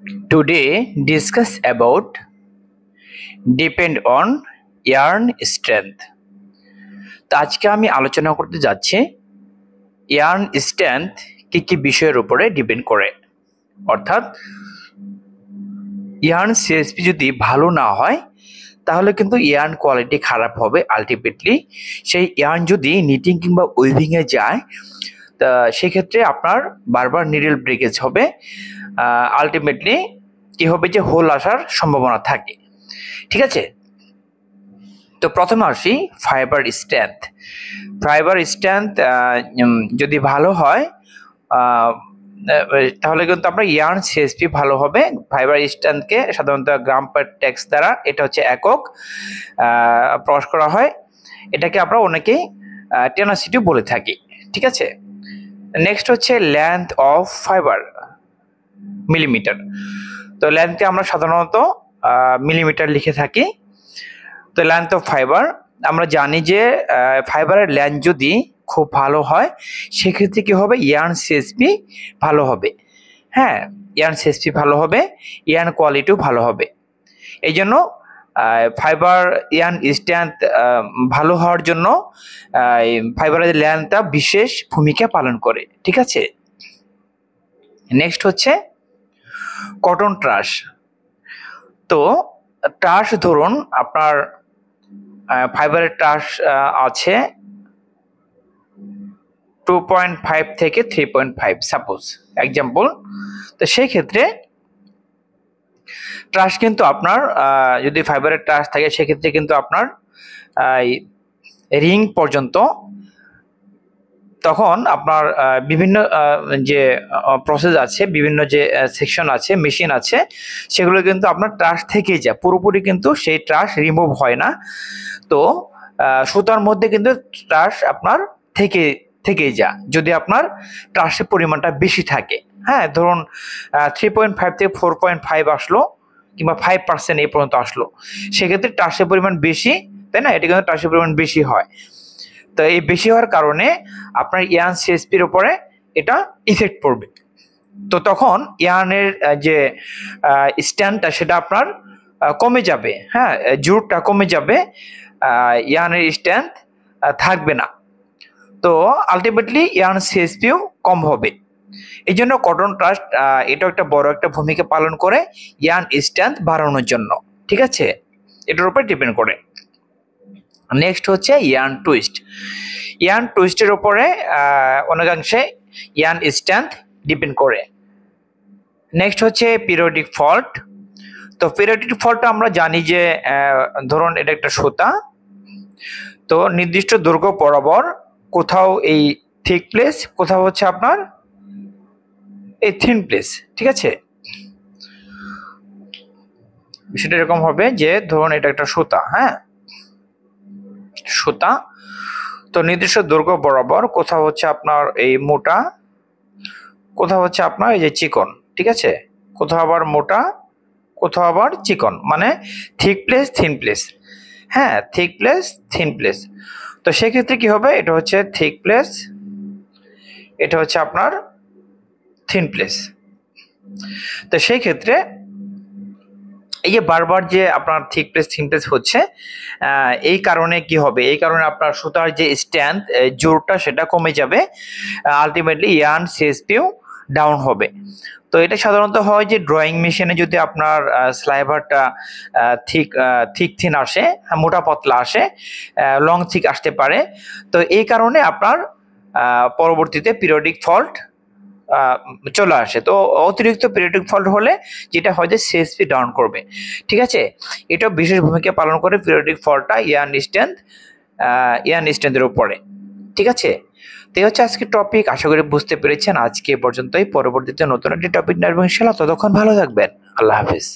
Today discuss about depend on yarn strength. তো আজকে আমি আলোচনা করতে যাচ্ছি yarn strength কি কি বিষয়ের উপরে ডিপেন্ড করে। অর্থাৎ yarn CSP যদি ভালো না হয় তাহলে কিন্তু yarn কোয়ালিটি খারাপ হবে। আলটিমেটলি সেই yarn যদি নিটিং কিংবা উইভিং এ যায় তা সেক্ষেত্রে আপনার বারবার নিডল ব্রেকেজ হবে। আলটিমেটলি কি হবে যে হোল আসার সম্ভাবনা থাকে। ঠিক আছে, তো প্রথমে আসি ফাইবার স্ট্রেংথ। ফাইবার স্ট্রেংথ যদি ভালো হয় তাহলে কিন্তু আপনার ইয়ার্ন সিএসপি ভালো হবে। ফাইবার স্ট্রেংথকে সাধারণত গ্রাম পার টেক্স দ্বারা, এটা হচ্ছে একক, প্রকাশ করা হয়। এটাকে আমরা অনেকেই টেনাসিটি বলে থাকি। ঠিক আছে, নেক্সট হচ্ছে লেন্থ অফ ফাইবার, মিলিমিটার। তো লেন্থকে আমরা সাধারণত মিলিমিটার লিখে থাকি। তো লেন্থ অফ ফাইবার আমরা জানি যে ফাইবারের লেন্থ যদি খুব ভালো হয় সেক্ষেত্রে কি হবে, ইয়ার্ন সিএসপি ভালো হবে। হ্যাঁ, ইয়ার্ন সিএসপি ভালো হবে, ইয়ার্ন কোয়ালিটিও ভালো হবে। এই জন্য ফাইবার ইয়ার্ন স্ট্রেংথ ভালো হওয়ার জন্য ফাইবারের লেন্থটা বিশেষ ভূমিকা পালন করে। ঠিক আছে, নেক্সট হচ্ছে কটন ট্রাস। তো ট্রাস ধরুন আপনার ফাইবারের ট্রাস আছে 2.5 থেকে 3.5 সাপোজ এক্সাম্পল। তো সেই ক্ষেত্রে ট্রাস কিন্তু আপনার যদি ফাইবারের ট্রাস থাকে সেক্ষেত্রে কিন্তু আপনার রিং পর্যন্ত, তখন আপনার বিভিন্ন যে প্রসেস আছে, বিভিন্ন যে সেকশন আছে, মেশিন আছে, সেগুলো কিন্তু আপনার ট্রাস থেকেই যায়, পুরোপুরি কিন্তু সেই ট্রাস রিমুভ হয় না। তো সুতার মধ্যে কিন্তু ট্রাস আপনার থেকেই যায় যদি আপনার ট্রাসের পরিমাণটা বেশি থাকে। হ্যাঁ, ধরুন 3.5 থেকে 4.5 আসলো কিংবা 5% এই পর্যন্ত আসলো, সেক্ষেত্রে ট্রাসের পরিমাণ বেশি, তাই না? এটা কিন্তু ট্রাসের পরিমাণ বেশি হয়। তো এই বেশি হওয়ার কারণে আপনার ইয়ার্ন সিএসপির উপরে এটা ইফেক্ট পড়বে। তো তখন ইয়ার্নের যে স্ট্যান্ডটা সেটা আপনার কমে যাবে। হ্যাঁ, জোরটা কমে যাবে, ইয়ার্নের স্ট্যান্ড থাকবে না। তো আলটিমেটলি ইয়ার্ন সিএসপিও কম হবে। এই জন্য কটন ট্রাস্ট এটাও একটা বড় একটা ভূমিকা পালন করে ইয়ার্ন স্ট্যান্ড বাড়ানোর জন্য। ঠিক আছে, এটার উপর ডিপেন্ড করে। নেক্সট হচ্ছে ইয়ার্ন টুইস্ট। ইয়ার্ন টুইস্টের উপরে অনেকাংশে ইয়ার্ন স্ট্রেংথ ডিপেন্ড করে। নেক্সট হচ্ছে পিরিয়ডিক ফল্ট। তো পিরিয়ডিক ফল্টটা আমরা জানি যে ধরুন এটা একটা সুতা, তো নির্দিষ্ট দৈর্ঘ্য বরাবর কোথাও এই থিক প্লেস, কোথাও হচ্ছে আপনার এই থিন প্লেস। ঠিক আছে, বিষয়টা এরকম হবে যে ধরুন এটা একটা সুতা, হ্যাঁ সুতা, তো নির্দিষ্ট দৈর্ঘ্য বরাবর কোথাও হচ্ছে আপনার এই মোটা, কোথাও হচ্ছে আপনার এই যে চিকন। ঠিক আছে, কোথাও আবার মোটা, কোথাও আবার চিকন, মানে থিক প্লেস থিন প্লেস। হ্যাঁ, থিক প্লেস থিন প্লেস। তো সেক্ষেত্রে কি হবে, এটা হচ্ছে থিক প্লেস, এটা হচ্ছে আপনার থিন প্লেস। তো সেই ক্ষেত্রে এই যে বারবার যে আপনার থিক প্লেস থিন প্লেস হচ্ছে, এই কারণে কি হবে, এই কারণে আপনার সুতার যে স্ট্যান্ড জোরটা সেটা কমে যাবে, আলটিমেটলি ইয়ার্ন সিএসপিও ডাউন হবে। তো এটা সাধারণত হয় যে ড্রয়িং মেশিনে যদি আপনার স্লাইভারটা থিক থিন আসে, মোটা পাতলা আসে, লং থিক আসতে পারে। তো এই কারণে আপনার পরবর্তীতে পিরিয়ডিক ফল্ট চলে আসে। তো অতিরিক্ত পিরিয়ডিক ফল্ট হলে যেটা হয় যে সিএসপি ডাউন করবে। ঠিক আছে, এটা বিশেষ ভূমিকা পালন করে পিরিয়ডিক ফল্টটা ইয়ার্ন স্ট্রেংথের উপরে। ঠিক আছে, তো হচ্ছে আজকে টপিক, আশা করি বুঝতে পেরেছেন। আজকে পর্যন্তই, পরবর্তীতে নতুন একটি টপিক নিয়ে আসবো ইনশাআল্লাহ। ততক্ষণ ভালো থাকবেন, আল্লাহ হাফেজ।